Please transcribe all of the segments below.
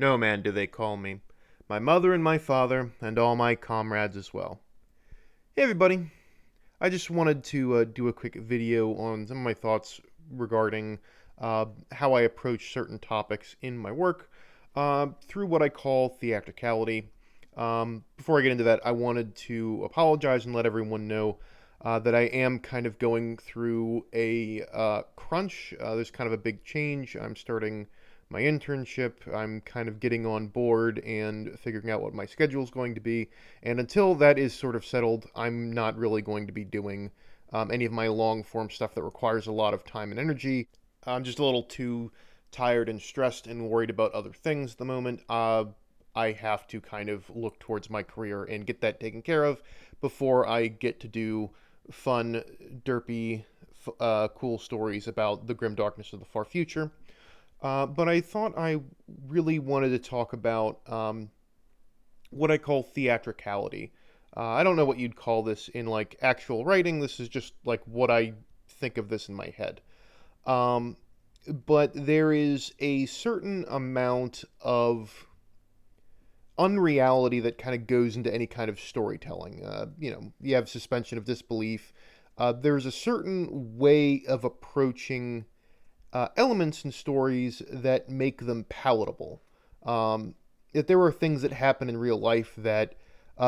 No man do they call me. My mother and my father, and all my comrades as well. Hey everybody, I just wanted to do a quick video on some of my thoughts regarding how I approach certain topics in my work through what I call theatricality. Before I get into that, I wanted to apologize and let everyone know that I am kind of going through a crunch. There's kind of a big change. I'm starting my internship. I'm kind of getting on board and figuring out what my schedule is going to be. And until that is sort of settled, I'm not really going to be doing any of my long form stuff that requires a lot of time and energy. I'm just a little too tired and stressed and worried about other things at the moment. I have to kind of look towards my career and get that taken care of before I get to do fun, derpy, cool stories about the grim darkness of the far future. But I thought I really wanted to talk about what I call theatricality. I don't know what you'd call this in like actual writing. This is just like what I think of this in my head. Um, but there is a certain amount of unreality that kind of goes into any kind of storytelling. You have suspension of disbelief. There's a certain way of approaching elements in stories that make them palatable. If there are things that happen in real life that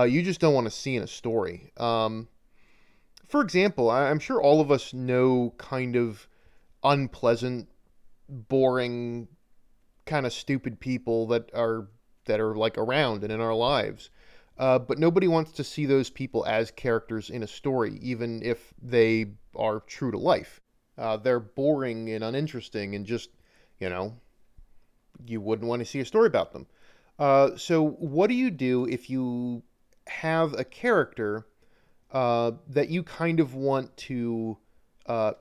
you just don't want to see in a story. For example, I'm sure all of us know kind of unpleasant, boring, kind of stupid people that are like around and in our lives. But nobody wants to see those people as characters in a story, even if they are true to life. They're boring and uninteresting, and just, you know, you wouldn't want to see a story about them. So, what do you do if you have a character that you kind of want to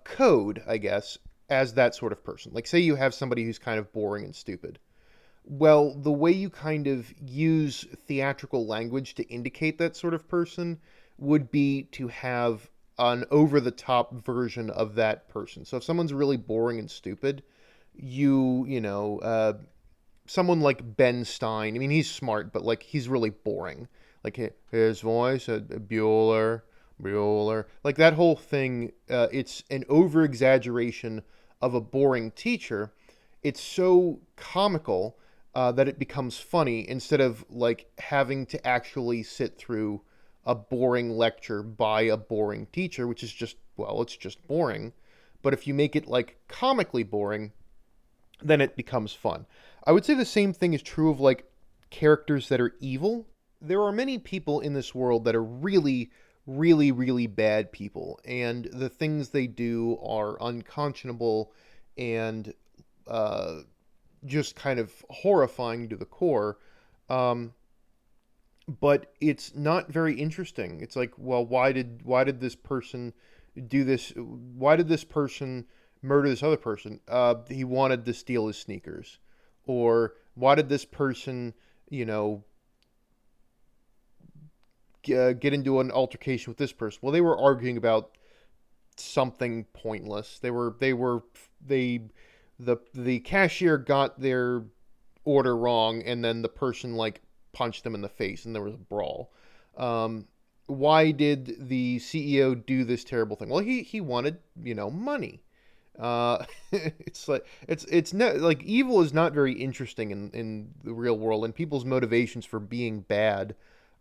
code, I guess, as that sort of person? Like, say you have somebody who's kind of boring and stupid. Well, the way you kind of use theatrical language to indicate that sort of person would be to have an over the top version of that person. So if someone's really boring and stupid, someone like Ben Stein, I mean, he's smart, but like he's really boring. Like his voice, Bueller. Like that whole thing, it's an over exaggeration of a boring teacher. It's so comical that it becomes funny instead of like having to actually sit through a boring lecture by a boring teacher, which is just, well, it's just boring. But if you make it like comically boring, then it becomes fun. I would say the same thing is true of like characters that are evil. There are many people in this world that are really, really, really bad people, and the things they do are unconscionable and uh, just kind of horrifying to the core. Um, but it's not very interesting. It's like, well, why did this person do this? Why did this person murder this other person? He wanted to steal his sneakers. Or why did this person, you know, get into an altercation with this person? Well, they were arguing about something pointless. They the cashier got their order wrong, and then the person like punched them in the face, and there was a brawl. Um, why did the CEO do this terrible thing? Well, he wanted, money. It's like it's not like evil is not very interesting in the real world, and people's motivations for being bad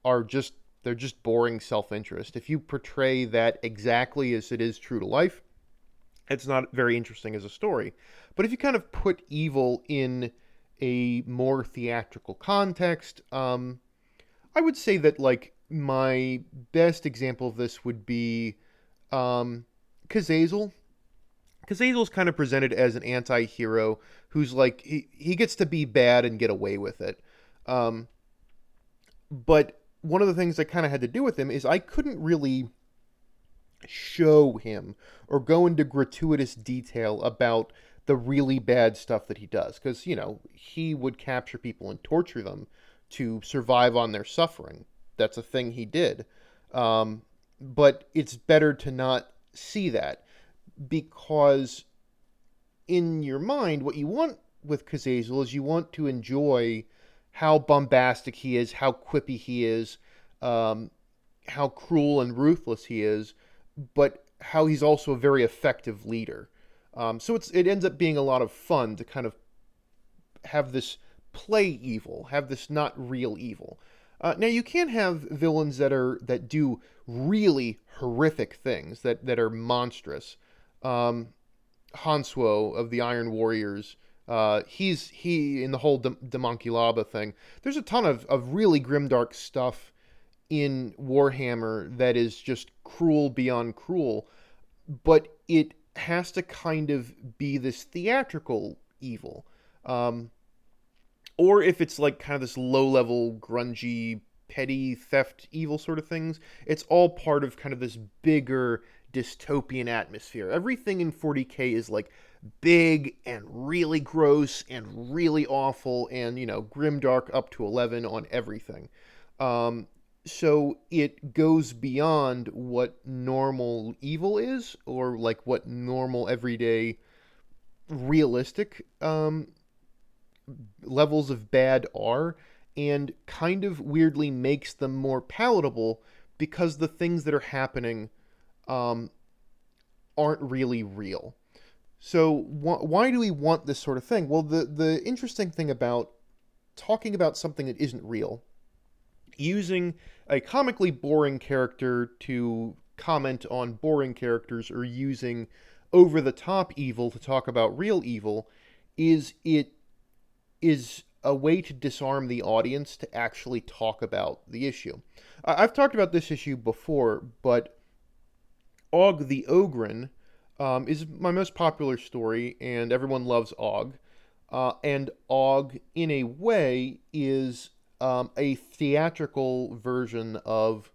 are just they're just boring self-interest. If you portray that exactly as it is true to life, it's not very interesting as a story. But if you kind of put evil in a more theatrical context, I would say that like my best example of this would be Kazazel. Kazazel's kind of presented as an anti-hero who's like he gets to be bad and get away with it. Um, but one of the things I kind of had to do with him is I couldn't really show him or go into gratuitous detail about the really bad stuff that he does, because he would capture people and torture them to survive on their suffering. That's a thing he did. But it's better to not see that, because in your mind what you want with Czazel is you want to enjoy how bombastic he is, how quippy he is, um, how cruel and ruthless he is, but how he's also a very effective leader. So it ends up being a lot of fun to kind of have this play evil, have this not real evil. Now you can have villains that do really horrific things that are monstrous. Hansuo of the Iron Warriors. He in the whole Demonculaba thing. There's a ton of really grimdark stuff in Warhammer that is just cruel beyond cruel, but it has to kind of be this theatrical evil. Or if it's like kind of this low-level, grungy, petty theft evil sort of things, it's all part of kind of this bigger dystopian atmosphere. Everything in 40k is like big and really gross and really awful and, grimdark up to 11 on everything. So it goes beyond what normal evil is, or like what normal everyday realistic levels of bad are, and kind of weirdly makes them more palatable because the things that are happening aren't really real. So why do we want this sort of thing? Well, the interesting thing about talking about something that isn't real, using a comically boring character to comment on boring characters, or using over-the-top evil to talk about real evil, is a way to disarm the audience to actually talk about the issue. I've talked about this issue before, but Og the Ogren is my most popular story, and everyone loves Og. And Og, in a way, is a theatrical version of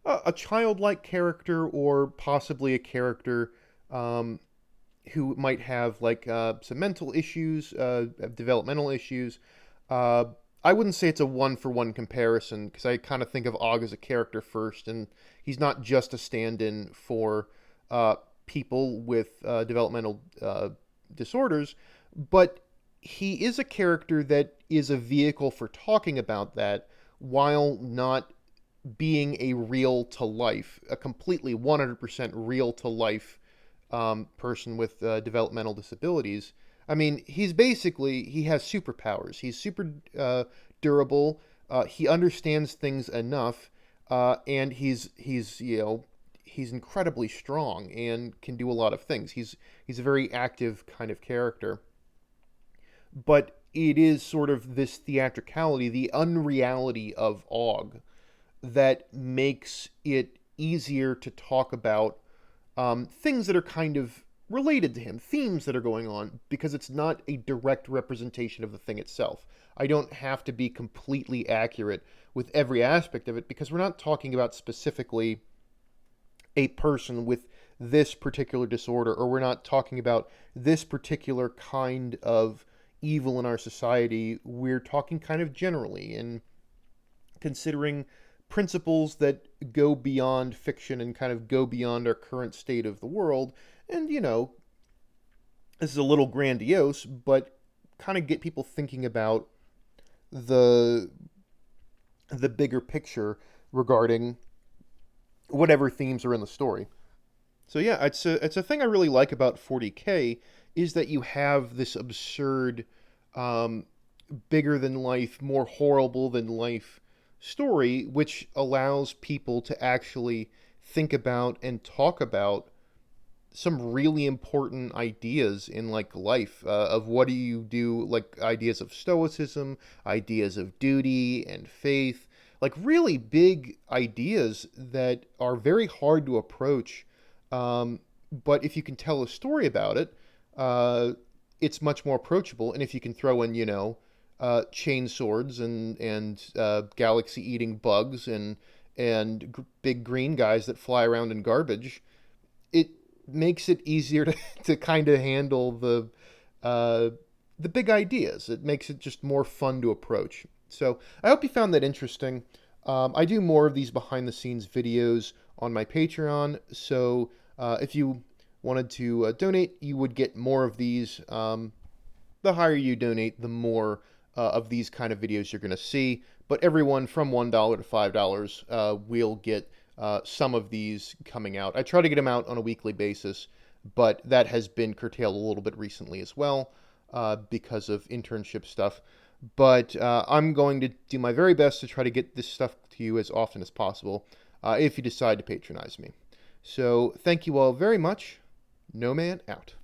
a childlike character, or possibly a character who might have like some mental issues, developmental issues. I wouldn't say it's a one-for-one comparison, because I kind of think of Og as a character first, and he's not just a stand-in for people with developmental disorders, but he is a character that is a vehicle for talking about that, while not being a real-to-life, a completely 100% real-to-life person with developmental disabilities. I mean, he has superpowers. He's super durable. He understands things enough, and he's incredibly strong and can do a lot of things. He's a very active kind of character. But it is sort of this theatricality, the unreality of Og, that makes it easier to talk about things that are kind of related to him, themes that are going on, because it's not a direct representation of the thing itself. I don't have to be completely accurate with every aspect of it, because we're not talking about specifically a person with this particular disorder, or we're not talking about this particular kind of evil in our society. We're talking kind of generally, and considering principles that go beyond fiction and kind of go beyond our current state of the world. And, this is a little grandiose, but kind of get people thinking about the bigger picture regarding whatever themes are in the story. So yeah, it's a thing I really like about 40k, is that you have this absurd, bigger than life, more horrible than life story, which allows people to actually think about and talk about some really important ideas in like life, of what do you do, like ideas of stoicism, ideas of duty and faith, like really big ideas that are very hard to approach. But if you can tell a story about it, it's much more approachable. And if you can throw in, chain swords and galaxy-eating bugs and big green guys that fly around in garbage, it makes it easier to kind of handle the big ideas. It makes it just more fun to approach. So I hope you found that interesting. I do more of these behind-the-scenes videos on my Patreon, so if you wanted to donate, you would get more of these. the higher you donate, the more of these kind of videos you're going to see. But everyone from $1 to $5 will get some of these coming out. I try to get them out on a weekly basis, but that has been curtailed a little bit recently as well because of internship stuff. But I'm going to do my very best to try to get this stuff to you as often as possible if you decide to patronize me. So thank you all very much. No Man out.